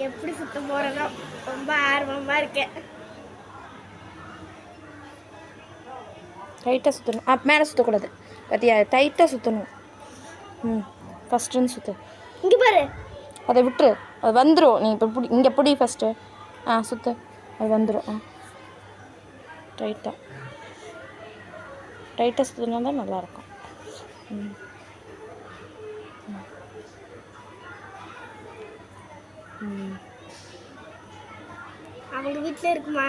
எப்படி சுத்த போறதோ ரொம்ப ஆர்வமா இருக்கேன். டைட்டாக சுற்றணும். மேலே சுற்றக்கூடாது. பார்த்தியா, டைட்டாக சுற்றணும். ஃபஸ்ட்டுன்னு சுற்று. இங்கே பாரு, அதை விட்டுரு, அது வந்துடும். நீ இப்போ பிடி, இங்கே பிடி ஃபஸ்ட்டு. சுற்று, அது வந்துடும். டைட்டாக சுற்றினா தான் நல்லாயிருக்கும். அவங்க வீட்டில் இருக்குமா?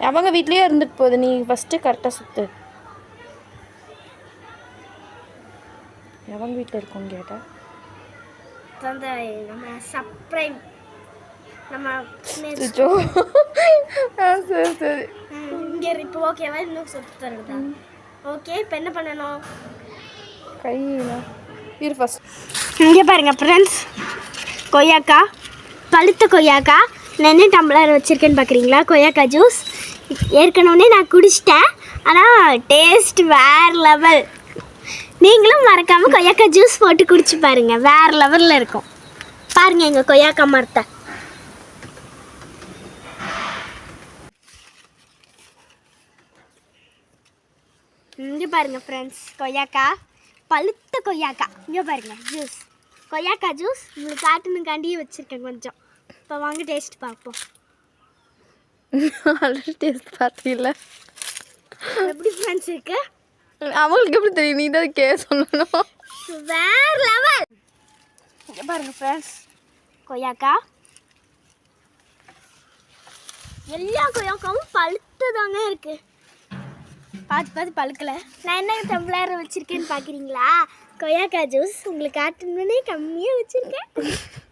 அவங்க வீட்லேயே இருந்துட்டு போகுது. நீ ஃபஸ்ட்டு கரெக்டாக சுற்று. அவங்க வீட்டில் இருக்கோன்னு கேட்டா நம்ம சப்ஸ்கிரைப் நம்ம சரி சரி. இங்கே இப்போ ஓகேவா? இன்னும் சுற்றி தருதா? ஓகே, இப்போ என்ன பண்ணணும்? கையில் இரு ஃபஸ்ட். இங்கே பாருங்க ஃப்ரெண்ட்ஸ், கொய்யாக்கா, பழுத்த கொய்யாக்கா. நான் என்ன டம்ளர் வச்சுருக்கேன்னு பார்க்குறீங்களா? கொய்யாக்கா ஜூஸ். ஏற்கனவே நான் குடிச்சிட்டேன், ஆனால் டேஸ்ட் வேறு லெவல். நீங்களும் மறக்காமல் கொய்யாக்கா ஜூஸ் போட்டு குடிச்சு பாருங்கள், வேறு லெவலில் இருக்கும். பாருங்கள் எங்கள் கொய்யாக்கா மரத்தை. இங்கே பாருங்கள் ஃப்ரெண்ட்ஸ், கொய்யாக்கா, பழுத்த கொய்யாக்கா. இங்கே பாருங்கள் ஜூஸ், கொய்யாக்கா ஜூஸ். உங்களுக்கு காட்டணுக்காண்டியே வச்சுருக்கேன் கொஞ்சம். இப்போ வாங்க டேஸ்ட் பார்ப்போம். ஆல்ரெடி டேஸ்ட் பார்த்தீங்களா? எப்படி ஃப்ரெண்ட்ஸ் இருக்கு? அவங்களுக்கு எப்படி தெரியும்? நீ தான் சொல்லணும். வேறு லெவல். இங்கே பாருங்கள் ஃப்ரெண்ட்ஸ், கொய்யாக்கா. எல்லா கொய்யாக்காவும் பழுத்துதாங்க இருக்குது. பார்த்து பழுக்கலை. நான் என்ன டம்ளர் வச்சுருக்கேன்னு பார்க்குறீங்களா? கொய்யாக்கா ஜூஸ். உங்களுக்கு காட்டணுன்னே கம்மியாக வச்சுருக்கேன்.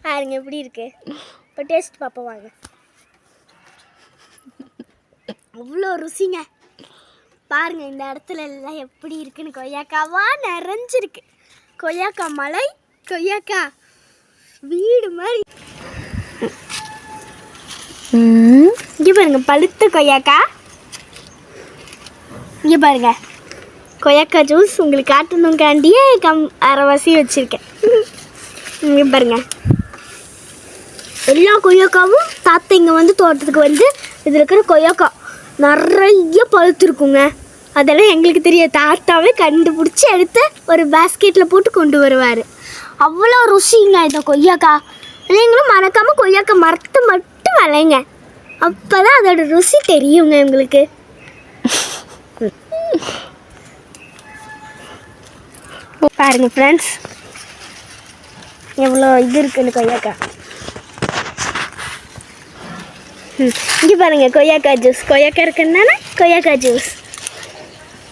பாருங்க எப்படி இருக்கு. இப்போ டேஸ்ட் பார்ப்போம் வாங்க. அவ்வளோ ருசிங்க. பாருங்கள் இந்த இடத்துல எல்லாம் எப்படி இருக்குன்னு. கொய்யாக்காவாக நிறைஞ்சிருக்கு. கொய்யாக்கா மலை, கொய்யாக்கா வீடு மாதிரி. இங்கே பாருங்க பழுத்த கொய்யாக்கா. இங்கே பாருங்க கொய்யாக்கா ஜூஸ். உங்களுக்கு காட்டணுங்காண்டியே அரைவாசி வச்சுருக்கேன். இங்கே பாருங்க எல்லா கொய்யாக்காவும் தாத்தா இங்கே வந்து தோட்டத்துக்கு வந்து இதில் இருக்கிற கொய்யாக்கா நிறைய பழுத்துருக்குங்க. அதெல்லாம் எங்களுக்கு தெரியாது. தாத்தாவே கண்டுபிடிச்சி எடுத்து ஒரு பேஸ்கெட்டில் போட்டு கொண்டு வருவார். அவ்வளோ ருசிங்க இந்த கொய்யாக்கா. நீங்களும் மறக்காமல் கொய்யாக்கா மரத்தை மட்டும் வளைங்க, அப்போ தான் அதோட ருசி தெரியுங்க உங்களுக்கு. பாருங்க ஃப்ரெண்ட்ஸ் எவ்வளோ இது இருக்குன்னு கொய்யாக்கா. இங்கே பாருங்க கொய்யாக்கா ஜூஸ். கொய்யாக்கா இருக்குன்னால கொய்யாக்கா ஜூஸ்.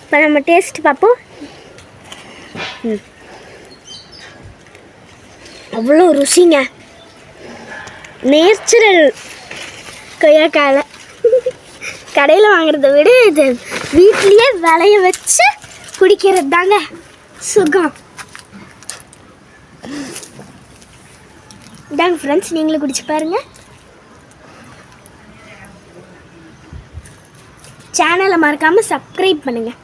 இப்போ நம்ம டேஸ்ட் பார்ப்போம். அவ்வளோ ருசிங்க. நேச்சுரல் கொய்யாக்காவில் கடையில் வாங்குறத விட இது வீட்லேயே விளைய வச்சு குடிக்கிறது தாங்க சுகம். இதாங்க ஃப்ரெண்ட்ஸ், நீங்களும் குடிச்சு பாருங்கள். சேனலை மறக்காமல் சப்ஸ்கிரைப் பண்ணுங்கள்.